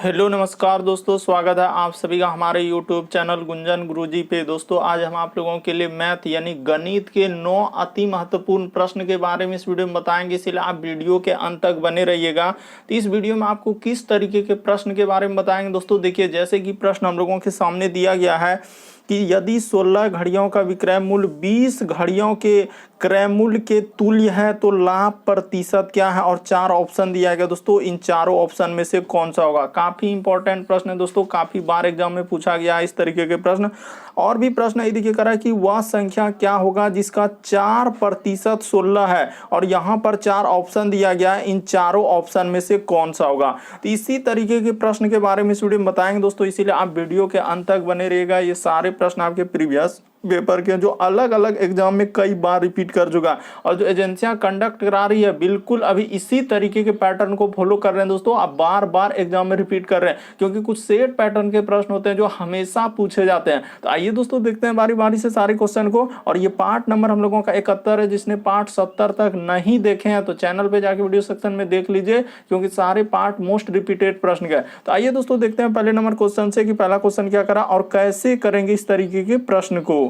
Hello नमस्कार दोस्तों, स्वागत है आप सभी का हमारे यूट्यूब चैनल गुंजन गुरुजी पे। दोस्तों आज हम आप लोगों के लिए मैथ यानी गणित के 9 अति महत्वपूर्ण प्रश्न के बारे में इस वीडियो में बताएंगे, इसलिए आप वीडियो के अंत तक बने रहिएगा। तो इस वीडियो में आपको किस तरीके के प्रश्न के बारे में बताएंगे दोस्तों, देखिए जैसे कि प्रश्न हम लोगों के सामने दिया गया है कि यदि 16 घड़ियों का विक्रय मूल्य 20 घड़ियों के क्रय मूल्य के तुल्य है तो लाभ प्रतिशत क्या है, और 4 ऑप्शन दिया गया दोस्तों। इन चारों ऑप्शन में से कौन सा होगा। काफी इंपॉर्टेंट प्रश्न है दोस्तों, काफी बार एग्जाम में पूछा गया है इस तरीके के प्रश्न। और भी प्रश्न ये देखिए करा कि वह संख्या क्या होगा जिसका 4% 16 है, और यहाँ पर 4 ऑप्शन दिया गया है, इन चारों ऑप्शन में से कौन सा होगा। तो इसी तरीके के प्रश्न के बारे में इस वीडियो में बताएंगे दोस्तों, इसीलिए आप वीडियो के अंत तक बने रहिएगा। ये सारे प्रश्न आपके प्रीवियस पेपर के जो अलग अलग एग्जाम में कई बार रिपीट कर चुका, और जो एजेंसियां कंडक्ट करा रही है बिल्कुल अभी इसी तरीके के पैटर्न को फॉलो कर रहे हैं दोस्तों। आप बार बार एग्जाम में रिपीट कर रहे हैं, क्योंकि कुछ सेट पैटर्न के प्रश्न होते हैं जो हमेशा पूछे जाते हैं। तो आइए दोस्तों देखते हैं बारी बारी से सारे क्वेश्चन को। और ये पार्ट नंबर हम लोगों का 71 है। जिसने पार्ट 70 तक नहीं देखे हैं तो चैनल पे जाके वीडियो सेक्शन में देख लीजिए, क्योंकि सारे पार्ट मोस्ट रिपीटेड प्रश्न के। तो आइए दोस्तों देखते हैं पहले नंबर क्वेश्चन से कि पहला क्वेश्चन क्या करा और कैसे करेंगे इस तरीके के प्रश्न को।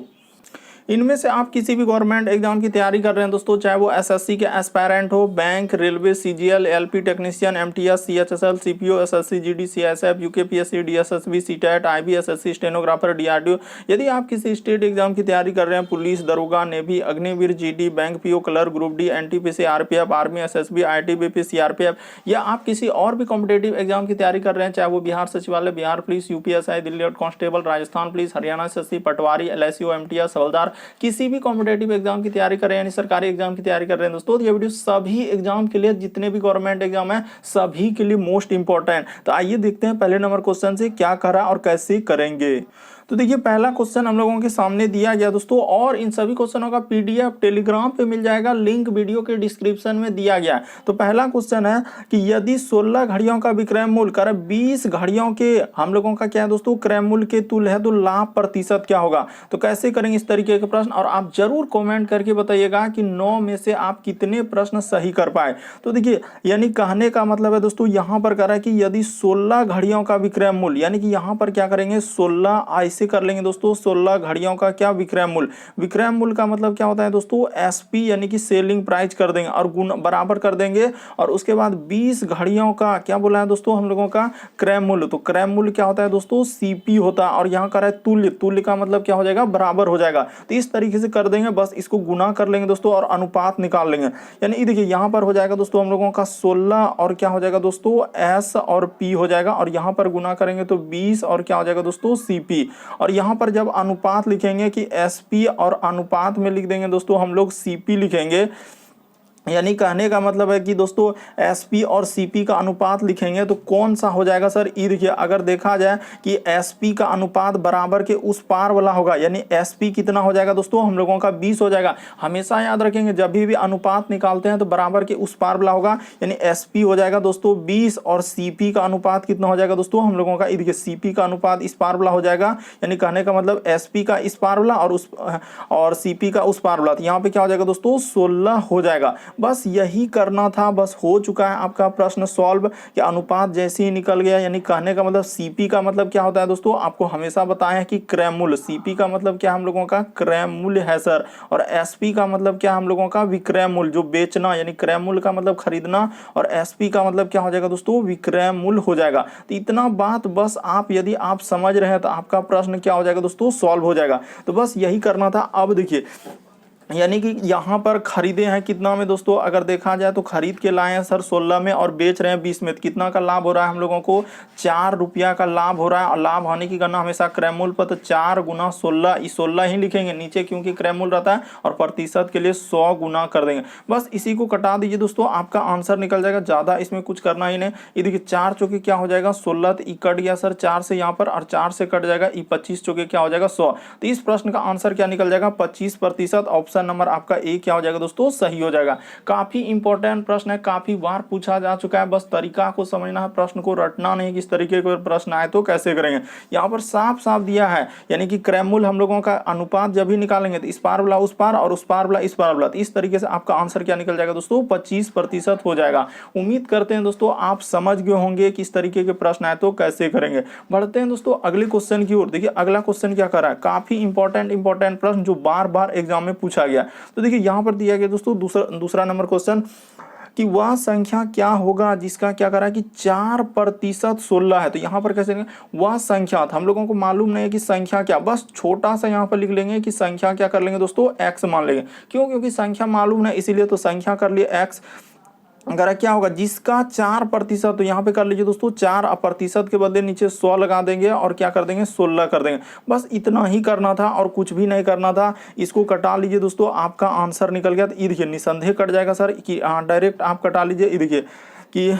इनमें से आप किसी भी गवर्नमेंट एग्जाम की तैयारी कर रहे हैं दोस्तों, चाहे वो एसएससी के एस्पायरेंट हो, bank, railway, CGL, LP technician, MTS, CHSL, CPO, SSC, GD, CSF, UKPSC, DSSB, CTET, IBSSC, stenographer, DRDO. यदि आप किसी स्टेट एग्जाम की तैयारी कर रहे हैं, पुलिस, दरोगा, navy, Agniveer, GD, bank PO, clerk, group D, NTPC, RPF, army, SSB, ITBP, CRPF, या आप किसी और भी कॉम्पिटेटिव एग्जाम की तैयारी कर रहे हैं, चाहे वो बिहार सचिवालय, Bihar police, UPSI, Delhi head constable, Rajasthan police, Haryana SSC, पटवारी, एलआईसी, एमटीएस, हवलदार, किसी भी कॉम्पिटेटिव एग्जाम की तैयारी कर रहे हैं यानी सरकारी एग्जाम की तैयारी कर रहे हैं दोस्तों, तो ये वीडियो सभी एग्जाम के लिए, जितने भी गवर्नमेंट एग्जाम है सभी के लिए मोस्ट इंपॉर्टेंट। तो आइए देखते हैं पहले नंबर क्वेश्चन से क्या करा और कैसे करेंगे। तो देखिए पहला क्वेश्चन हम लोगों के सामने दिया गया दोस्तों, और इन सभी क्वेश्चनों का पीडीएफ टेलीग्राम पे मिल जाएगा, लिंक वीडियो के डिस्क्रिप्शन में दिया गया है। तो पहला क्वेश्चन है कि यदि 16 घड़ियों का विक्रय मूल्य कर 20 घड़ियों के हम लोगों का क्या है दोस्तों क्रय मूल्य के तुल्य है तो लाभ प्रतिशत क्या होगा। तो कैसे करेंगे इस तरीके के प्रश्न, और आप जरूर कॉमेंट करके बताइएगा कि 9 में से आप कितने प्रश्न सही कर पाए। तो देखिए यानी कहने का मतलब है दोस्तों, यहां पर करा कि यदि 16 घड़ियों का विक्रय मूल्य, यानी कि यहां पर क्या करेंगे 16 कर लेंगे दोस्तों 16 घड़ियों का क्या विक्रय मूल्य। विक्रय मूल्य का मतलब क्या होता है दोस्तों, एसपी यानी कि सेलिंग प्राइस कर देंगे और गुण बराबर कर देंगे, और उसके बाद 20 घड़ियों का क्या बोला है दोस्तों हम लोगों का क्रय मूल्य। तो क्रय मूल्य क्या होता है दोस्तों, सीपी होता है, और यहां कर है तुल्य। तुल्य का मतलब क्या हो जाएगा, बराबर हो जाएगा। तो इस तरीके से कर देंगे, बस इसको गुना कर लेंगे दोस्तों और अनुपात निकाल लेंगे। यानी देखिए यहां पर हो जाएगा दोस्तों हम लोगों का 16 और क्या हो जाएगा दोस्तों एस और पी हो जाएगा, और यहां पर गुना करेंगे तो 20 और क्या हो जाएगा दोस्तों सीपी। और यहां पर जब अनुपात लिखेंगे कि एसपी और अनुपात में लिख देंगे दोस्तों हम लोग सीपी लिखेंगे। यानी कहने का मतलब है कि दोस्तों एसपी और सीपी का अनुपात लिखेंगे तो कौन सा हो जाएगा सर, ये देखिए अगर देखा जाए कि एसपी का अनुपात बराबर के उस पार वाला होगा, यानी एसपी कितना हो जाएगा दोस्तों हम लोगों का 20 हो जाएगा। हमेशा याद रखेंगे जब भी अनुपात निकालते हैं तो बराबर के उस पार वाला होगा, यानी एसपी हो जाएगा दोस्तों 20 और सीपी का अनुपात कितना हो जाएगा दोस्तों हम लोगों का, ये देखिए सीपी का अनुपात इस पार वाला हो जाएगा। यानी कहने का मतलब एसपी का इस पार वाला और सीपी का उस पार वाला, तो यहाँ पे क्या हो जाएगा दोस्तों 16 हो जाएगा। बस यही करना था, बस हो चुका है आपका प्रश्न सॉल्व। कि अनुपात जैसे ही निकल गया, यानी कहने का मतलब सीपी का मतलब क्या होता है दोस्तों, आपको हमेशा बताया है कि क्रय मूल्य। सीपी का मतलब क्या हम लोगों का क्रय मूल्य है सर, और एसपी का मतलब क्या हम लोगों का विक्रय मूल्य, जो बेचना, यानी क्रय मूल्य का मतलब खरीदना, और एसपी का मतलब क्या हो जाएगा दोस्तों विक्रय मूल्य हो जाएगा। तो इतना बात बस आप यदि आप समझ रहे हैं तो आपका प्रश्न क्या हो जाएगा दोस्तों सॉल्व हो जाएगा। तो बस यही करना था। अब देखिए यानी कि यहाँ पर खरीदे हैं कितना में दोस्तों, अगर देखा जाए तो खरीद के लाए हैं सर 16 में और बेच रहे हैं 20 में, कितना का लाभ हो रहा है हम लोगों को 4 रुपया का लाभ हो रहा है। और लाभ होने की गणना हमेशा क्रय मूल्य पर, तो 4 गुना 16, इस 16 ही लिखेंगे नीचे क्योंकि क्रय मूल्य रहता है, और प्रतिशत के लिए 100 गुना कर देंगे। बस इसी को कटा दीजिए दोस्तों, आपका आंसर निकल जाएगा। ज्यादा इसमें कुछ करना ही नहीं। ये देखिए 4 चौके क्या हो जाएगा 16, तो कट गया सर 4 से यहाँ पर, और 4 से कट जाएगा 25 चौके क्या हो जाएगा 100। तो इस प्रश्न का आंसर क्या निकल जाएगा 25%। ऑप्शन ऑप्शन नंबर आपका ए क्या हो जाएगा दोस्तों, सही हो जाएगा। काफी इंपॉर्टेंट प्रश्न है, काफी बार पूछा जा चुका है, बस तरीका को समझना है, प्रश्न को रटना नहीं, किस तरीके के प्रश्न आए तो कैसे करेंगे। यहाँ पर साफ साफ दिया है, यानी कि क्रैमूल हम लोगों का अनुपात जब भी निकालेंगे तो इस पार वाला उस पार और उस पार वाला इस पार वाला, तो इस तरीके से आपका आंसर क्या निकल जाएगा दोस्तों, 25% हो जाएगा। उम्मीद करते हैं दोस्तों आप समझ गए होंगे किस तरीके के प्रश्न आए तो कैसे करेंगे। बढ़ते हैं दोस्तों अगले क्वेश्चन की ओर। देखिए अगला क्वेश्चन क्या कर रहा है, काफी इंपॉर्टेंट प्रश्न जो बार बार एग्जाम में पूछा गया। तो देखिए यहां पर दिया गया दोस्तों दूसरा नंबर क्वेश्चन कि वह संख्या क्या होगा जिसका क्या करा कि 4% 16 है। तो यहां पर कैसे वह संख्या, हम लोगों को मालूम नहीं है कि संख्या क्या, बस छोटा सा यहां पर लिख लेंगे कि संख्या क्या कर लेंगे दोस्तों, x मान लेंगे। क्यों, क्योंकि संख्या मालूम है इसीलिए तो संख्या कर लिए x। अगर क्या होगा जिसका 4%, तो यहाँ पे कर लीजिए दोस्तों 4% के बदले नीचे 100 लगा देंगे और क्या कर देंगे 16 कर देंगे। बस इतना ही करना था और कुछ भी नहीं करना था। इसको कटा लीजिए दोस्तों, आपका आंसर निकल गया। तो ये देखिए निसंदेह कट जाएगा सर कि डायरेक्ट आप कटा लीजिए। ये देखिए कि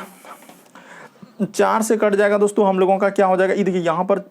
4 से कट जाएगा दोस्तों, हम लोगों का क्या हो जाएगा, ये देखिए यहाँ पर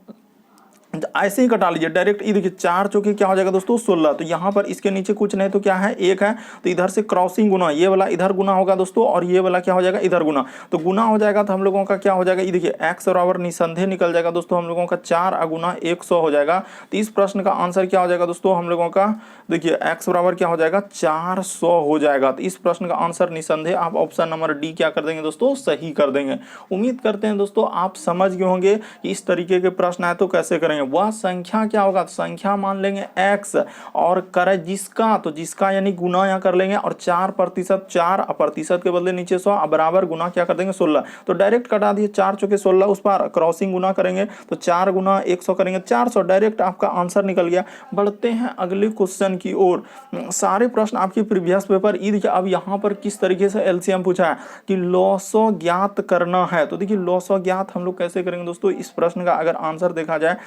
ऐसे ही कटा लीजिए डायरेक्ट। ये देखिए 4 चौके क्या हो जाएगा दोस्तों 16। तो यहाँ पर इसके नीचे कुछ नहीं तो क्या है 1 है, तो इधर से क्रॉसिंग गुना, ये वाला इधर गुना होगा दोस्तों और ये वाला क्या हो जाएगा इधर गुना। तो गुना हो जाएगा तो हम लोगों का क्या हो जाएगा, ये देखिए x बराबर निसंदेह निकल जाएगा दोस्तों हम लोगों का 4 गुना 100 हो जाएगा। तो इस प्रश्न का आंसर क्या हो जाएगा दोस्तों हम लोगों का, देखिए x बराबर क्या हो जाएगा 400 हो जाएगा। तो इस प्रश्न का आंसर निसंदेह आप ऑप्शन नंबर डी क्या कर देंगे दोस्तों, सही कर देंगे। उम्मीद करते हैं दोस्तों आप समझ गए होंगे कि इस तरीके के प्रश्न आए तो कैसे करेंगे। वह संख्या क्या होगा, तो संख्या मान लेंगे x और करे जिसका, तो जिसका यानी गुना यहाँ कर लेंगे और 4%, 4% के बदले नीचे 100 बराबर गुना क्या कर देंगे 16। तो डायरेक्ट कटा दिए 4 चौके 16, उस पर क्रॉसिंग गुना करेंगे तो 4 गुना 100 करेंगे 400, डायरेक्ट आपका आंसर निकल गया। बढ़ते हैं अगले क्वेश्चन की ओर। सारे प्रश्न आपके प्रीवियस पेपर ईद के। अब यहाँ पर किस तरीके से एलसीएम पूछा है कि लॉसो ज्ञात करना है। तो देखिए लॉसो ज्ञात हम लोग कैसे करेंगे दोस्तों, इस प्रश्न का अगर आंसर देखा जाए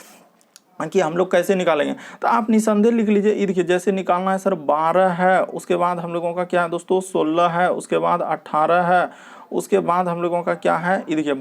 कि हम लोग कैसे निकालेंगे, तो आप निसंदेह लिख लीजिए। ये देखिए जैसे निकालना है सर 12 है, उसके बाद हम लोगों का क्या है दोस्तों 16 है, उसके बाद 18 है, उसके बाद हम लोगों का क्या है, ये देखिए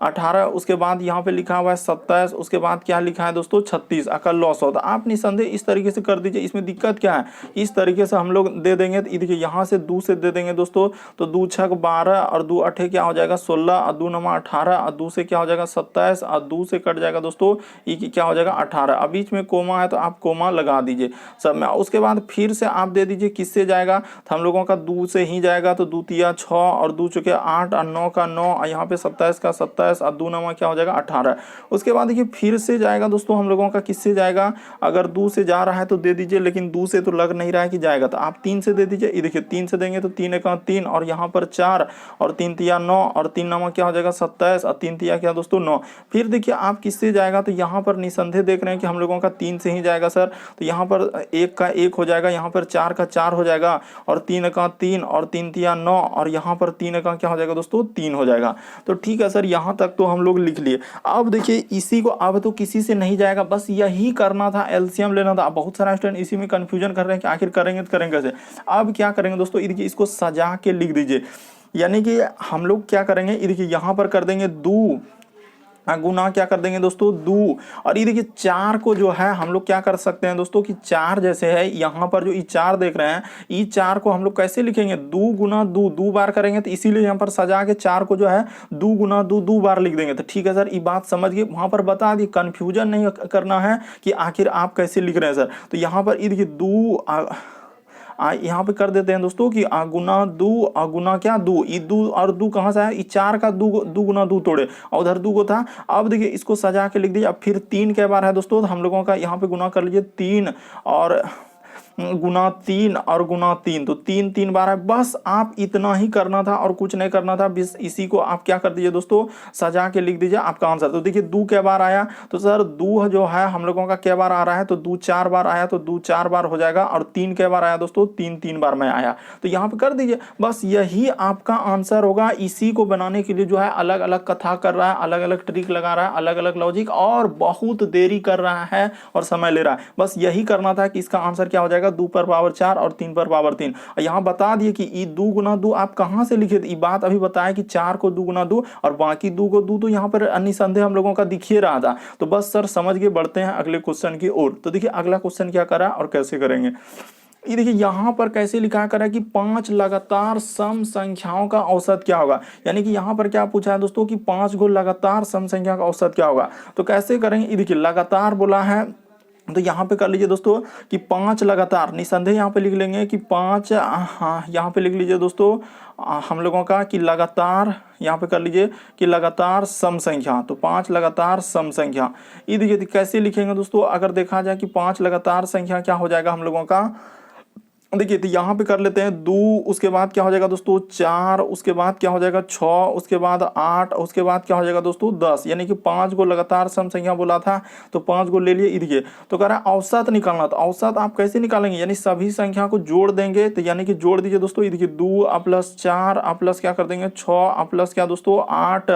18, उसके बाद यहाँ पे लिखा हुआ है 27, उसके बाद क्या लिखा है दोस्तों 36, अकल लॉस होता। आप निसंदेह इस तरीके से कर दीजिए। इसमें दिक्कत क्या है, इस तरीके से हम लोग दे देंगे। तो ये देखिए यहाँ से 2 से दे देंगे दोस्तों, तो 2 6 12 और 2 8 क्या हो जाएगा 16 और 2 9 18 और 2 से क्या हो जाएगा 27 और 2 से कट जाएगा दोस्तों ये क्या हो जाएगा 18। अब बीच में कोमा है तो आप कोमा लगा दीजिए सब में। उसके बाद फिर से आप दे दीजिए किससे जाएगा, तो हम लोगों का 2 से ही जाएगा। तो 2 तिया 6 और 2 चुके 8 और 9 का 9 और यहाँ पे 27 का 27 और 2 9 क्या हो जाएगा 18। उसके बाद देखिए फिर से जाएगा दोस्तों हम लोगों का किससे जाएगा, अगर 2 से जा रहा है तो दे दीजिए, लेकिन 2 से तो लग नहीं रहा है कि जाएगा, तो आप 3 से दे दीजिए। ये देखिए 3 से देंगे तो 3 का 3 और यहाँ पर 4 और 3 तिया 9 और 3 9 क्या हो जाएगा 27 और 3 तिया क्या दोस्तों 9। फिर देखिए आप किससे जाएगा, तो यहाँ पर निसंदेह देख रहे हैं कि हम लोगों का 3 से ही जाएगा सर। तो यहाँ पर 1 का 1 हो जाएगा, यहाँ पर 4 का 4 हो जाएगा और 3 का 3 और 3 तिया 9 और यहाँ पर 3 का क्या हो जाएगा दोस्तों 3 हो जाएगा। तो ठीक है सर, यहाँ तक तो हम लोग लिख लिए। अब देखिए इसी को अब तो किसी से नहीं जाएगा, बस यही करना था, एलसीएम लेना था। बहुत सारा स्टूडेंट इसी में कंफ्यूजन कर रहे हैं कि आखिर करेंगे तो करेंगे कैसे। अब क्या करेंगे दोस्तों, देखिए इसको सजा के लिख दीजिए। यानी कि हम लोग क्या करेंगे, देखिए यहाँ पर कर देंगे 2 गुना क्या कर देंगे दोस्तों 2 और ये देखिए 4 को जो है हम लोग क्या कर सकते हैं दोस्तों कि 4 जैसे है यहाँ पर जो ये 4 देख रहे हैं, ये 4 को हम लोग कैसे लिखेंगे 2 गुना 2 2 बार करेंगे, तो इसीलिए यहाँ पर सजा के 4 को जो है 2 गुना 2 2 बार लिख देंगे। तो ठीक है सर, ये बात समझ गए। वहां पर बता दी कंफ्यूजन नहीं करना है कि आखिर आप कैसे लिख रहे हैं सर। तो यहाँ पर ये देखिए 2 यहाँ पे कर देते हैं दोस्तों कि गुना 2 गुना क्या 2, ये 2 और 2 कहाँ से आया, ये 4 का 2 गुना 2 तोड़े और उधर 2 को था। अब देखिए इसको सजा के लिख दीजिए। अब फिर 3 के बार है दोस्तों, तो हम लोगों का यहाँ पे गुना कर लीजिए 3 और गुना 3 और गुना 3, तो 3 3 बार है। बस आप इतना ही करना था और कुछ नहीं करना था। बस इसी को आप क्या कर दीजिए दोस्तों सजा के लिख दीजिए आपका आंसर। तो देखिए 2 के बार आया, तो सर 2 जो है हम लोगों का क्या बार आ रहा है, तो 2 4 बार आया, तो 2 4 बार हो जाएगा। और 3 के बार आया दोस्तों 3 3 बार में आया, तो यहाँ पे कर दीजिए। बस यही आपका आंसर होगा। इसी को बनाने के लिए जो है अलग अलग कथा कर रहा है, अलग अलग ट्रिक लगा रहा है, अलग अलग लॉजिक और बहुत देरी कर रहा है और समय ले रहा है। बस यही करना था कि इसका आंसर क्या हो जाएगा 2 पर पावर 4 और 3 पर पावर 3। और यहाँ बता दिए कि ये 2 गुना 2 आप कहां से लिखे थे, ये बात अभी बताया कि 4 को 2 गुना 2 और बाकी 2 को 2, तो यहाँ पर निसंदेह हम लोगों का दिखिए रहा था। तो बस सर समझ के बढ़ते हैं अगले क्वेश्चन की ओर। तो देखिए अगला क्वेश्चन क्या करा और कैसे करेंगे। ये देखिए यहाँ पर कैसे लिखा करा कि 5 लगातार सम संख्याओं का औसत क्या होगा। यानी कि यहाँ पर क्या पूछा है दोस्तों कि 5 गो लगातार सम संख्या का औसत क्या होगा। तो कैसे करेंगे, ये देखिए लगातार बोला है तो यहाँ पे कर लीजिए दोस्तों कि 5 लगातार, निसंदेह यहाँ पे लिख लेंगे कि 5, हाँ यहाँ पे लिख लीजिए दोस्तों हम लोगों का कि लगातार, यहाँ पे कर लीजिए कि लगातार सम संख्या, तो 5 लगातार सम संख्या। ये देखिए कैसे लिखेंगे दोस्तों, अगर देखा जाए कि 5 लगातार संख्या क्या हो जाएगा हम लोगों का, देखिए तो यहाँ पे कर लेते हैं 2, उसके बाद क्या हो जाएगा दोस्तों 4, उसके बाद क्या हो जाएगा 6, उसके बाद 8, उसके बाद क्या हो जाएगा दोस्तों 10। यानी कि 5 को लगातार सम संख्या बोला था तो 5 को ले लिए। इधर तो कह रहा है औसत निकालना, तो औसत आप कैसे निकालेंगे, यानी सभी संख्या को जोड़ देंगे। तो यानी कि जोड़ दीजिए दोस्तों, ये देखिए 2 प्लस 4 प्लस क्या कर देंगे 6 प्लस क्या दोस्तों 8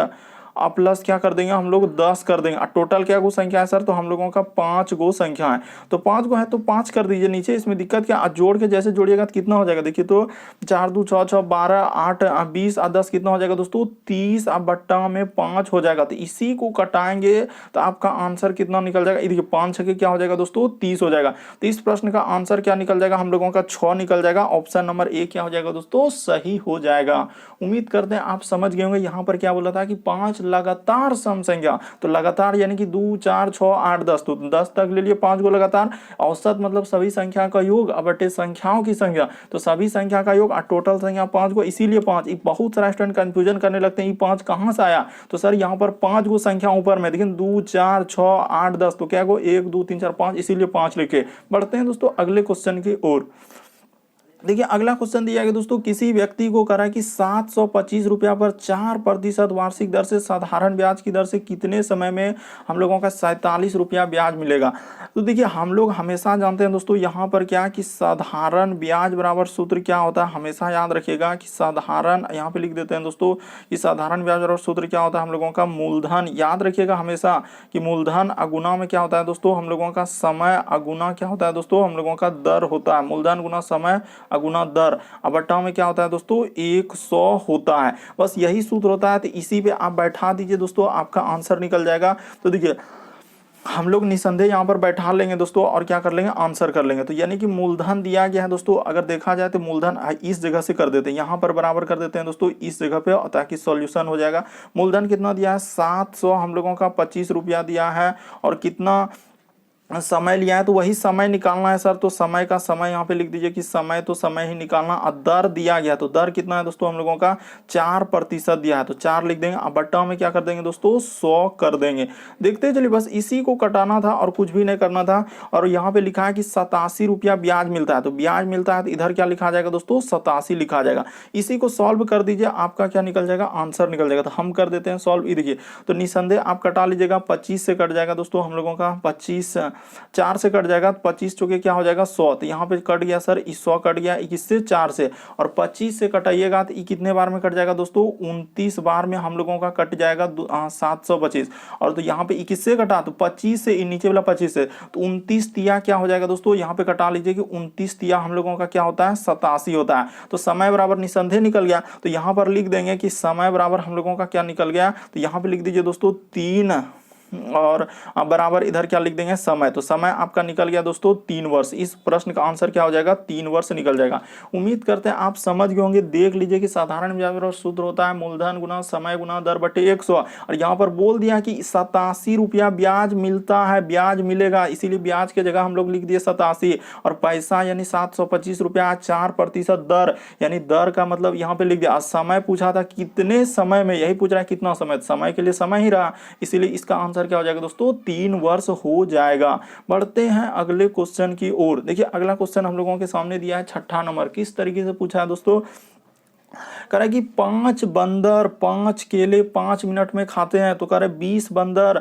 प्लस क्या कर देंगे हम लोग 10 कर देंगे। टोटल क्या गो संख्या है सर, तो हम लोगों का 5 गो संख्या है। तो 5 गो है तो 5 कर दीजिए नीचे, इसमें दिक्कत क्या, जोड़ के जैसे जोड़िएगा तो कितना हो जाएगा, देखिए तो 4 2 6 6 12 8 20 10 कितना हो जाएगा दोस्तों 30 बट्टा में 5 हो जाएगा। तो इसी को कटाएंगे तो आपका आंसर कितना निकल जाएगा, देखिए 5 6 क्या हो जाएगा दोस्तों 30 हो जाएगा। तो इस प्रश्न का आंसर क्या निकल जाएगा हम लोगों का 6 निकल जाएगा। ऑप्शन नंबर ए क्या हो जाएगा दोस्तों सही हो जाएगा। उम्मीद करते हैं आप समझ गए होंगे। यहाँ पर क्या बोला था कि 5 लगातार सम संख्या, तो लगातार यानी कि 2 4 6 8 10, तो 10 तक ले लिए 5 को लगातार। औसत मतलब सभी संख्या का योग बटे संख्याओं की संख्या, तो सभी संख्या का योग टोटल संख्या 5 को, इसीलिए 5। बहुत सारा स्टूडेंट कंफ्यूजन करने लगते हैं ये 5 कहां से आया, तो सर यहाँ पर 5 को संख्या ऊपर में देखिए 2 4 6 8 10, तो क्या को 1 2 3 4 5, इसीलिए 5 लिखे। बढ़ते हैं दोस्तों अगले क्वेश्चन की ओर। देखिए अगला क्वेश्चन दिया गया दोस्तों, किसी व्यक्ति को करा कि 725 रुपया पर 4% वार्षिक दर से साधारण ब्याज की दर से कितने समय में हम लोगों का 47 रुपया ब्याज मिलेगा। तो देखिए हम लोग हमेशा जानते हैं दोस्तों यहाँ पर क्या कि साधारण ब्याज बराबर सूत्र क्या होता है, हमेशा याद रखिएगा कि साधारण, यहाँ पे लिख देते हैं दोस्तों कि साधारण ब्याज बराबर सूत्र क्या होता है हम लोगों का मूलधन। याद रखिएगा हमेशा कि मूलधन अगुना में क्या होता है दोस्तों हम लोगों का समय अगुना क्या होता है दोस्तों हम लोगों का दर होता है। मूलधन गुना समय गुना दर, बट्टा में क्या होता है दोस्तों 100 होता है। बस यही सूत्र होता है, तो इसी पे आप बैठा दीजिए दोस्तों, आपका आंसर निकल जाएगा। तो देखिए हम लोग निसंदेह यहाँ पर बैठा लेंगे दोस्तों और क्या कर लेंगे आंसर कर लेंगे। तो यानी कि मूलधन दिया गया है दोस्तों, अगर देखा जाए तो मूलधन इस जगह से कर देते हैं, यहाँ पर बराबर कर देते हैं दोस्तों इस जगह पे, ताकि सॉल्यूशन हो जाएगा। मूलधन कितना दिया है 700 हम लोगों का 25 रुपया दिया है, और कितना समय लिया है तो वही समय निकालना है सर। तो समय का समय यहाँ पे लिख दीजिए कि समय, तो समय ही निकालना। दर दिया गया तो दर कितना है दोस्तों हम लोगों का 4% दिया है, तो 4 लिख देंगे। अब बट्टा में क्या कर देंगे दोस्तों 100 कर देंगे। देखते चलिए बस इसी को कटाना था और कुछ भी नहीं करना था। और यहाँ पे लिखा है कि 87 रुपया ब्याज मिलता है, तो ब्याज मिलता है तो इधर क्या लिखा जाएगा दोस्तों 87 लिखा जाएगा। इसी को सॉल्व कर दीजिए, आपका क्या निकल जाएगा आंसर निकल जाएगा। तो हम कर देते हैं सॉल्व। ये देखिए तो निसंदेह आप कटा लीजिएगा, 25 से कट जाएगा दोस्तों हम लोगों का 25, 4 से कट जाएगा, 25 चौके क्या हो जाएगा 100, तो यहाँ पे कट गया सर 100 कट गया 21 से 4 से, और 25 से कटाइएगा तो ये कितने बार में कट जाएगा दोस्तों 29 बार में हम लोगों का कट जाएगा 725। और तो यहाँ पे 21 से कटा तो 25 से नीचे वाला 25 से, तो 29 तिया क्या हो जाएगा दोस्तों, यहाँ पे कटा लीजिए कि 29 तिया हम लोगों का क्या होता है 87 होता है। तो समय बराबर निसंदेह निकल गया, तो यहाँ पर लिख देंगे कि समय बराबर हम लोगों का क्या निकल गया, तो यहाँ पे लिख दीजिए दोस्तों 3 और बराबर इधर क्या लिख देंगे समय, तो समय आपका निकल गया दोस्तों 3 वर्ष। इस प्रश्न का आंसर क्या हो जाएगा 3 वर्ष निकल जाएगा। उम्मीद करते हैं आप समझ गए होंगे। देख लीजिए कि साधारण ब्याज सूत्र होता है मूलधन गुना समय गुना दर बटे 100, और यहाँ पर बोल दिया कि 87 रुपया ब्याज मिलता है, ब्याज मिलेगा, इसीलिए ब्याज के जगह हम लोग लिख दिए 87, और पैसा यानी 725 रुपया 4% दर, यानी दर का मतलब यहाँ पे लिख दिया। समय पूछा था कितने समय में, यही पूछ रहा है कितना समय, समय के लिए समय ही रहा, इसीलिए इसका आंसर क्या हो जाएगा दोस्तों 3 वर्ष हो जाएगा। बढ़ते हैं अगले क्वेश्चन की ओर। देखिए अगला क्वेश्चन हम लोगों के सामने दिया है 6ठा नंबर। किस तरीके से पूछा है दोस्तों, कह रहा है कि 5 बंदर 5 केले 5 मिनट में खाते हैं, तो कह रहा है 20 बंदर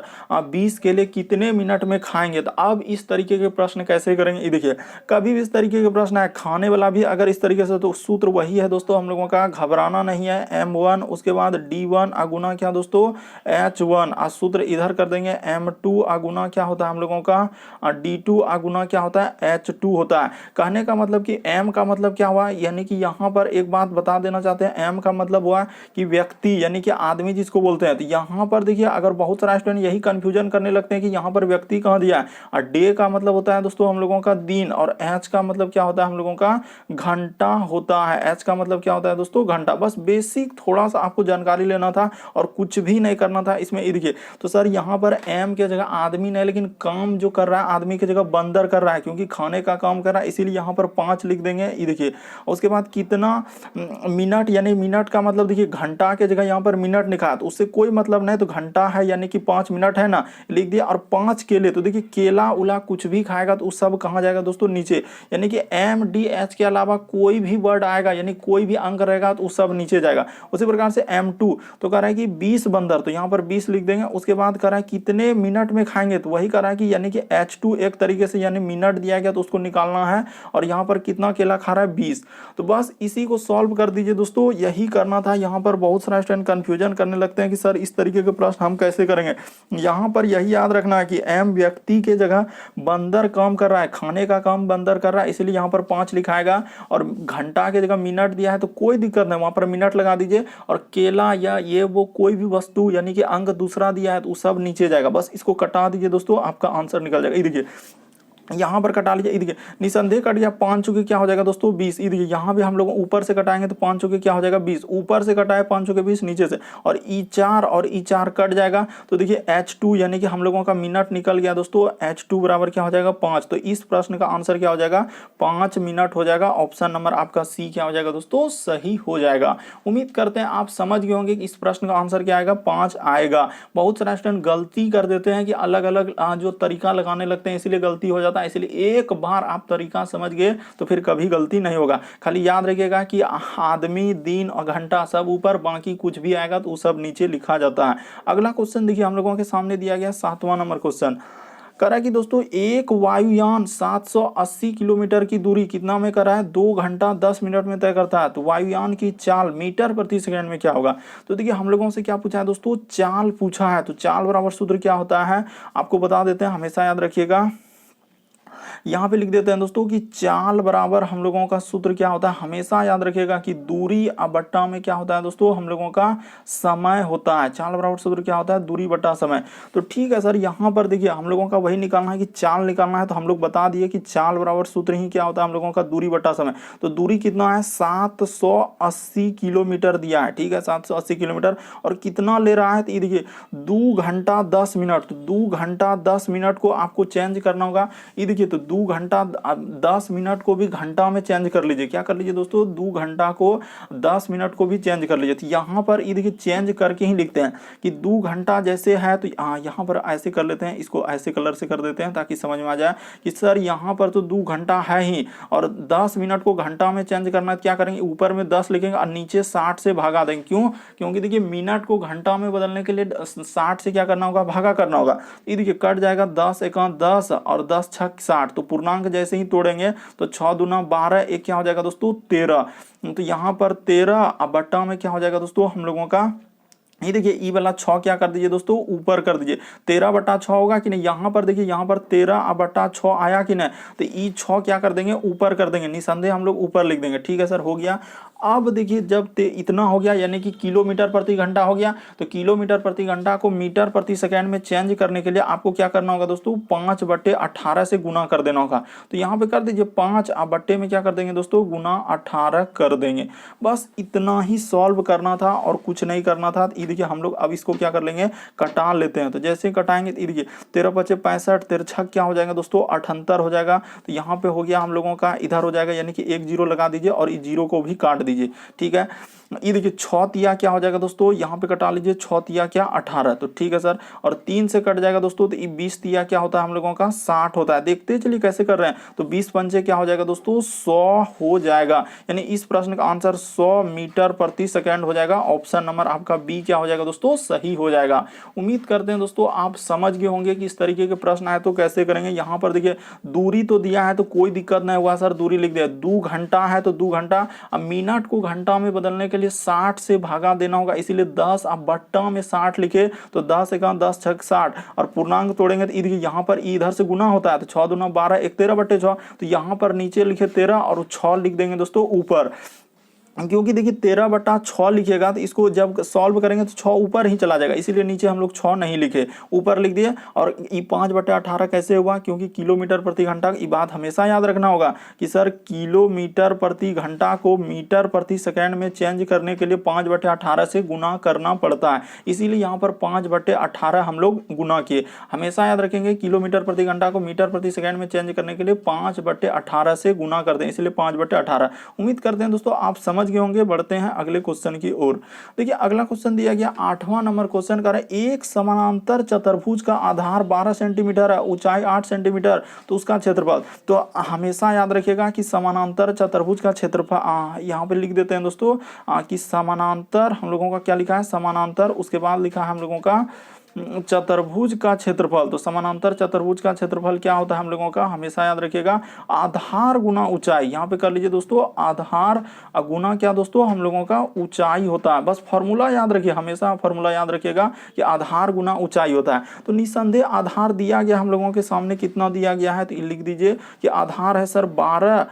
20 केले कितने मिनट में खाएंगे। तो अब इस तरीके के प्रश्न कैसे करेंगे, ये देखिए कभी भी इस तरीके के प्रश्न है खाने वाला भी अगर इस तरीके से, तो सूत्र वही है दोस्तों हम लोगों का, घबराना नहीं है। M1 उसके बाद D1 अगुना क्या दोस्तों H1, सूत्र इधर कर देंगे। M2 अगुना क्या होता है हम लोगों का D2 अगुना क्या होता है H2 होता है। कहने का मतलब कि M का मतलब क्या हुआ, यानी कि यहाँ पर एक बात बता देना चाहते हैं। एम का मतलब हुआ कि व्यक्ति यानी कि आदमी जिसको बोलते हैं। तो यहाँ पर देखिए अगर बहुत सारा स्टूडेंट यही कंफ्यूजन करने लगते हैं कि यहाँ पर व्यक्ति कहाँ दिया है, और डे का मतलब होता है दोस्तों हम लोगों का दिन, और एच का मतलब क्या होता है हम लोगों का घंटा होता है। एच का मतलब क्या होता है दोस्तों घंटा। बस बेसिक थोड़ा सा आपको जानकारी लेना था और कुछ भी नहीं करना था इसमें। देखिए तो सर यहाँ पर एम की जगह आदमी नहीं, लेकिन काम जो कर रहा है आदमी की जगह बंदर कर रहा है, क्योंकि खाने का काम कर रहा है, इसीलिए यहाँ पर 5 लिख देंगे। ये देखिए उसके बाद कितना मिनट, यानी मिनट का मतलब देखिए घंटा के जगह यहाँ पर मिनट लिखा है तो उससे कोई मतलब नहीं, तो घंटा है यानी कि 5 मिनट है ना, लिख दिया। और 5 केले, तो देखिए केला उला कुछ भी खाएगा तो उस सब कहाँ जाएगा दोस्तों नीचे, यानी कि एम डी एच के अलावा कोई भी वर्ड आएगा यानी कोई भी अंक रहेगा तो उस सब नीचे जाएगा। उसी प्रकार से M2 तो कह रहा है कि 20 बंदर, तो यहाँ पर 20 लिख देंगे। उसके बाद कह रहा है कितने मिनट में खाएंगे, तो वही कह रहा है कि यानी कि H2 एक तरीके से यानी मिनट दिया गया तो उसको निकालना है, और यहाँ पर कितना केला खा रहा है 20। तो बस इसी को सॉल्व कर दीजिए दोस्तों, यही करना था। यहाँ पर बहुत सारा स्टूडेंट कंफ्यूजन करने लगते हैं कि सर इस तरीके के प्रश्न हम कैसे करेंगे। यहाँ पर यही याद रखना है कि एम व्यक्ति के जगह बंदर काम कर रहा है, खाने का काम बंदर कर रहा है, इसलिए यहाँ पर 5 लिखाएगा। और घंटा के जगह मिनट दिया है तो कोई दिक्कत नहीं, वहां पर मिनट लगा दीजिए। और केला या ये वो कोई भी वस्तु यानी कि अंक दूसरा दिया है तो सब नीचे जाएगा। बस इसको कटा दीजिए दोस्तों, आपका आंसर निकल जाएगा। ये देखिए यहाँ पर कटा लीजिए, देखिए निसंदेह कट गया। 5 चुके क्या हो जाएगा दोस्तों 20। देखिए यहाँ भी हम लोग ऊपर से कटाएंगे तो 5 चुके क्या हो जाएगा 20, ऊपर से कटाए 5 चुके 20 नीचे से, और E4 और E4 कट जाएगा। तो देखिए H2 यानी कि हम लोगों का मिनट निकल गया दोस्तों, H2 बराबर क्या हो जाएगा 5। तो इस प्रश्न का आंसर क्या हो जाएगा 5 मिनट हो जाएगा। ऑप्शन नंबर आपका सी क्या हो जाएगा दोस्तों सही हो जाएगा। उम्मीद करते हैं आप समझ गए होंगे कि इस प्रश्न का आंसर क्या आएगा 5 आएगा। बहुत सारे स्टूडेंट गलती कर देते हैं कि अलग अलग जो तरीका लगाने लगते हैं, इसलिए गलती हो जाता है। इसलिए एक बार आप तरीका समझ गए तो फिर कभी गलती नहीं होगा। खाली याद रखिएगा कि आदमी, दिन और घंटा सब ऊपर, बाकी कुछ भी आएगा तो सब नीचे लिखा जाता है। अगला क्वेश्चन देखिए हम लोगों के सामने दिया गया 7वां नंबर क्वेश्चन। करा कि दोस्तों एक वायुयान 780 किलोमीटर की दूरी कितना में करा है 2 घंटा 10 मिनट में तय करता है। तो वायुयान की चाल मीटर प्रति सेकंड में क्या होगा। तो देखिए हम लोगों से क्या पूछा है दोस्तों चाल पूछा है। तो चाल बराबर सूत्र क्या होता है आपको बता देते हैं, हमेशा याद रखिएगा। यहाँ पे लिख देते हैं दोस्तों कि चाल बराबर हम लोगों का सूत्र क्या होता है, हमेशा याद रखिएगा कि दूरी बट्टा में क्या होता है दोस्तों हम लोगों का समय होता है। चाल बराबर सूत्र क्या होता है दूरी बट्टा समय। तो ठीक है सर, यहाँ पर देखिए हम लोगों का वही निकालना है कि चाल निकालना है, तो हम लोग बता दिए कि चाल बराबर सूत्र ही क्या होता है हम लोगों का दूरी बट्टा समय। तो दूरी कितना है 780 किलोमीटर दिया है, ठीक है 780 किलोमीटर। और कितना ले रहा है तो ये देखिए 2 घंटा 10 मिनट। तो 2 घंटा 10 मिनट को आपको चेंज करना होगा। ये देखिए तो 2 घंटा 10 मिनट को भी घंटा में चेंज कर लीजिए। क्या कर लीजिए दोस्तों 2 घंटा को 10 मिनट को भी चेंज कर लीजिए। तो यहाँ पर ये देखिए चेंज करके ही लिखते हैं कि 2 घंटा जैसे है तो यहाँ पर ऐसे कर लेते हैं, इसको ऐसे कलर से कर देते हैं ताकि समझ में आ जाए कि सर यहाँ पर तो 2 घंटा है ही, और 10 मिनट को घंटा में चेंज करना है। क्या करेंगे ऊपर में 10 लिखेंगे और नीचे 60 से भागा देंगे। क्यों, क्योंकि देखिए मिनट को घंटा में बदलने के लिए 60 से क्या करना होगा भागा करना होगा। ये देखिए कट जाएगा 10 एका 10 और 10 छक 60। तो पूर्णांक जैसे ही तोड़ेंगे तो 6 दूना 12, एक क्या हो जाएगा दोस्तों 13। तो यहाँ पर 13 बट्टा में क्या हो जाएगा दोस्तों हम लोगों का, ये देखिए ई वाला 6 क्या कर दीजिए दोस्तों ऊपर कर दीजिए। 13/6 होगा कि नहीं, यहाँ पर देखिए यहाँ पर 13/6 आया कि नहीं, तो ई 6 क्या कर देंगे ऊपर कर देंगे, निसंदेह हम लोग ऊपर लिख देंगे। ठीक है सर हो गया। अब देखिए जब इतना हो गया यानी कि किलोमीटर प्रति घंटा हो गया, तो किलोमीटर प्रति घंटा को मीटर प्रति सेकंड में चेंज करने के लिए आपको क्या करना होगा दोस्तों 5/18 से गुना कर देना होगा। तो यहाँ पे कर दीजिए 5 बट्टे में क्या कर देंगे दोस्तों गुना 18 कर देंगे। बस इतना ही सॉल्व करना था और कुछ नहीं करना था। देखिए हम लोग अब इसको क्या कर लेंगे कटा लेते हैं। तो जैसे कटाएंगे तो देखिए 13×5 = 65, 13×6 क्या हो जाएगा दोस्तों 78 हो जाएगा। तो यहाँ पे हो गया हम लोगों का, इधर हो जाएगा यानी कि एक जीरो लगा दीजिए और इस जीरो को भी काट दीजिए। ठीक है, ये देखिए 6 तिया क्या हो जाएगा दोस्तों, यहाँ पे कटा लीजिए 6 तिया क्या 18। तो ठीक है सर, और 3 से कट जाएगा दोस्तों, तो ये 20 तिया क्या होता है हम लोगों का 60 होता है। देखते चलिए कैसे कर रहे हैं। तो 20 पंचे क्या हो जाएगा दोस्तों 100 हो जाएगा। यानी इस प्रश्न का आंसर 100 मीटर प्रति सेकंड हो जाएगा। ऑप्शन नंबर आपका बी क्या हो जाएगा दोस्तों सही हो जाएगा। उम्मीद करते हैं दोस्तों आप समझ गए होंगे कि इस तरीके के प्रश्न आए तो कैसे करेंगे। यहाँ पर देखिए दूरी तो दिया है तो कोई दिक्कत नहीं हुआ सर, दूरी लिख दिया। 2 घंटा है तो 2 घंटा, अब मिनट को घंटा में बदलने के लिए 60 से भागा देना होगा, इसीलिए 10 अब बट्टा में 60 लिखे। तो 10 एका 10 छक 60 और पूर्णांक तोड़ेंगे तो यहाँ पर इधर से गुना होता है। तो 6 दूना 12, 1 13/6। तो यहाँ पर नीचे लिखे 13 और 6 लिख देंगे दोस्तों ऊपर। क्योंकि देखिए 13/6 लिखिएगा तो इसको जब सॉल्व करेंगे तो 6 ऊपर ही चला जाएगा, इसीलिए नीचे हम लोग 6 नहीं लिखे, ऊपर लिख दिए। और ये 5/18 कैसे हुआ, क्योंकि किलोमीटर प्रति घंटा। ये बात हमेशा याद रखना होगा कि सर किलोमीटर प्रति घंटा को मीटर प्रति सेकेंड में चेंज करने के लिए 5/18 से गुना करना पड़ता है, इसीलिए यहाँ पर 5/18 हम लोग गुना किए। हमेशा याद रखेंगे किलोमीटर प्रति घंटा को मीटर प्रति सेकेंड में चेंज करने के लिए 5/18 से गुना करते हैं, इसलिए 5/18। उम्मीद करते हैं दोस्तों आप समझ गए होंगे। बढ़ते हैं अगले क्वेश्चन की ओर। देखिए अगला क्वेश्चन दिया गया 8वां नंबर क्वेश्चन का है, एक समानांतर चतुर्भुज का आधार 12 सेंटीमीटर है, ऊंचाई 8 सेंटीमीटर, तो उसका क्षेत्रफल। तो हमेशा याद रखिएगा कि समानांतर चतुर्भुज का क्षेत्रफल यहाँ पे लिख देते हैं दोस्तों कि समानांतर हम लोगों का क्या लिखा है, समानांतर, उसके बाद लिखा है हम लोगों का चतुर्भुज का क्षेत्रफल। तो समानांतर चतुर्भुज का क्षेत्रफल क्या होता है हम लोगों का, हमेशा याद रखिएगा आधार गुना ऊंचाई। यहाँ पे कर लीजिए दोस्तों, आधार गुना क्या दोस्तों हम लोगों का ऊंचाई होता है। बस फॉर्मूला याद रखिए, हमेशा फॉर्मूला याद रखिएगा कि आधार गुना ऊंचाई होता है। तो निसंदेह आधार दिया गया हम लोगों के सामने, कितना दिया गया है, तो लिख दीजिए कि आधार है सर 12।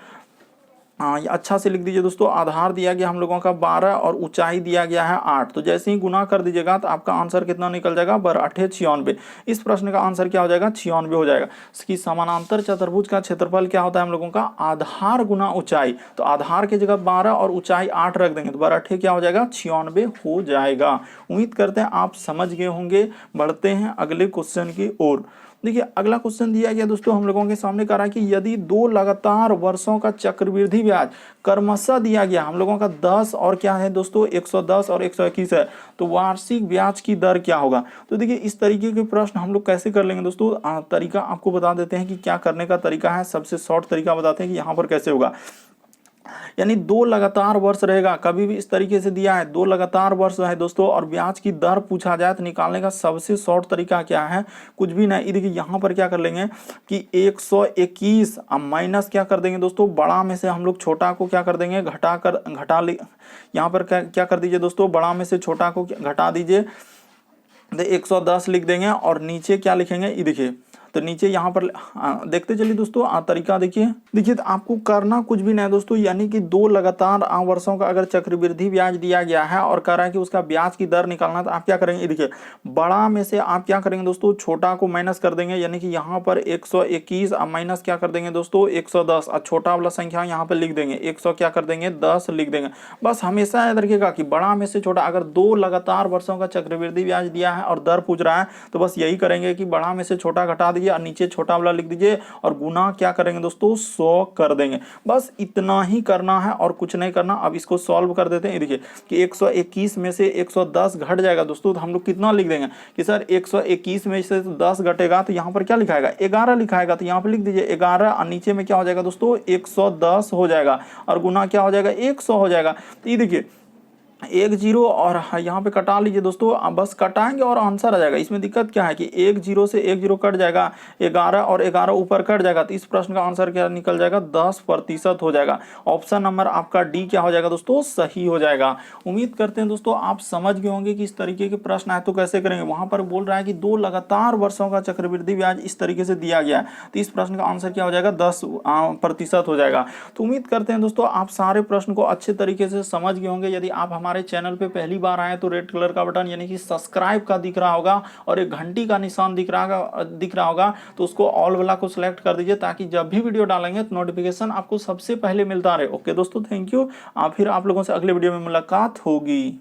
ये अच्छा से लिख दीजिए दोस्तों, आधार दिया गया हम लोगों का 12 और ऊंचाई दिया गया है 8। तो जैसे ही गुना कर दीजिएगा तो आपका आंसर कितना निकल जाएगा, 12 96। इस प्रश्न का आंसर क्या हो जाएगा, 96 हो जाएगा। इसकी समानांतर चतुर्भुज का क्षेत्रफल क्या होता है हम लोगों का, आधार गुना ऊंचाई। तो आधार की जगह 12 और ऊंचाई 8 रख देंगे तो 12 क्या हो जाएगा, 96 हो जाएगा। उम्मीद करते हैं आप समझ गए होंगे। बढ़ते हैं अगले क्वेश्चन की ओर। देखिए अगला क्वेश्चन दिया गया दोस्तों हम लोगों के सामने, कह रहा है कि यदि 2 लगातार वर्षों का चक्रवृद्धि ब्याज क्रमशः दिया गया हम लोगों का 10 और क्या है दोस्तों 110 और 121 है, तो वार्षिक ब्याज की दर क्या होगा। तो देखिए इस तरीके के प्रश्न हम लोग कैसे कर लेंगे दोस्तों, तरीका आपको बता देते हैं कि क्या करने का तरीका है। सबसे शॉर्ट तरीका बताते हैं कि यहाँ पर कैसे होगा। यानी 2 लगातार वर्ष रहेगा, कभी भी इस तरीके से दिया है 2 लगातार वर्ष है दोस्तों, और ब्याज की दर पूछा जाए तो निकालने का सबसे शॉर्ट तरीका क्या है, कुछ भी नहीं। देखिए यहाँ पर क्या कर लेंगे कि 121 माइनस क्या कर देंगे दोस्तों, बड़ा में से हम लोग छोटा को क्या कर देंगे, यहाँ पर क्या कर दीजिए दोस्तों, बड़ा में से छोटा को घटा दीजिए, 110 लिख देंगे। और नीचे क्या लिखेंगे, ये देखिए तो नीचे यहाँ पर देखते चलिए दोस्तों तरीका देखिए तो आपको करना कुछ भी नहीं है दोस्तों। यानी कि 2 लगातार वर्षों का अगर चक्रवृद्धि ब्याज दिया गया है और कह रहा है कि उसका ब्याज की दर निकालना, तो आप क्या करेंगे, देखिए बड़ा में से आप क्या करेंगे दोस्तों, छोटा को माइनस कर देंगे। यानी कि यहाँ पर 121 माइनस क्या कर देंगे दोस्तों 110, और छोटा वाला संख्या यहाँ पर लिख देंगे 100 क्या कर देंगे 10 लिख देंगे। बस हमेशा याद रखिएगा कि बड़ा में से छोटा, अगर 2 लगातार वर्षों का चक्रवृद्धि ब्याज दिया है और दर पूछ रहा है तो बस यही करेंगे कि बड़ा में से छोटा घटा दीजिए और नीचे छोटा वाला लिख दीजिए, और गुना क्या करेंगे दोस्तों 100 कर देंगे। बस इतना ही करना है और कुछ नहीं करना। अब इसको सॉल्व कर देते हैं। देखिए कि 121 में से 110 घट जाएगा दोस्तों, तो हम लोग कितना लिख देंगे कि सर 121 में से 10 घटेगा तो यहाँ पर क्या लिखाएगा 11 लिखाएगा, तो यहाँ पर लिख दीजिए 11 और नीचे में क्या हो जाएगा दोस्तों 110 हो जाएगा, और गुना क्या हो जाएगा 100 हो जाएगा। तो ये देखिए 1 0 और यहाँ पे कटा लीजिए दोस्तों, आप बस कटाएंगे और आंसर आ जाएगा। इसमें दिक्कत क्या है कि 1 0 से 1 0 कट जाएगा, 11 और 11 ऊपर कट जाएगा, तो इस प्रश्न का आंसर क्या निकल जाएगा 10% हो जाएगा। ऑप्शन नंबर आपका डी क्या हो जाएगा दोस्तों, सही हो जाएगा। उम्मीद करते हैं दोस्तों आप समझ गए होंगे कि इस तरीके के प्रश्न आए तो कैसे करेंगे। वहां पर बोल रहा है कि 2 लगातार वर्षों का चक्रवृद्धि ब्याज इस तरीके से दिया गया है, तो इस प्रश्न का आंसर क्या हो जाएगा 10% हो जाएगा। तो उम्मीद करते हैं दोस्तों आप सारे प्रश्न को अच्छे तरीके से समझ गए होंगे। यदि आप हमारे चैनल पे पहली बार आए तो रेड कलर का बटन यानी कि सब्सक्राइब का दिख रहा होगा और एक घंटी का निशान दिख रहा होगा, तो उसको ऑल वाला को सिलेक्ट कर दीजिए, ताकि जब भी वीडियो डालेंगे तो नोटिफिकेशन आपको सबसे पहले मिलता रहे। ओके दोस्तों, थैंक यू। फिर आप लोगों से अगले वीडियो में मुलाकात होगी।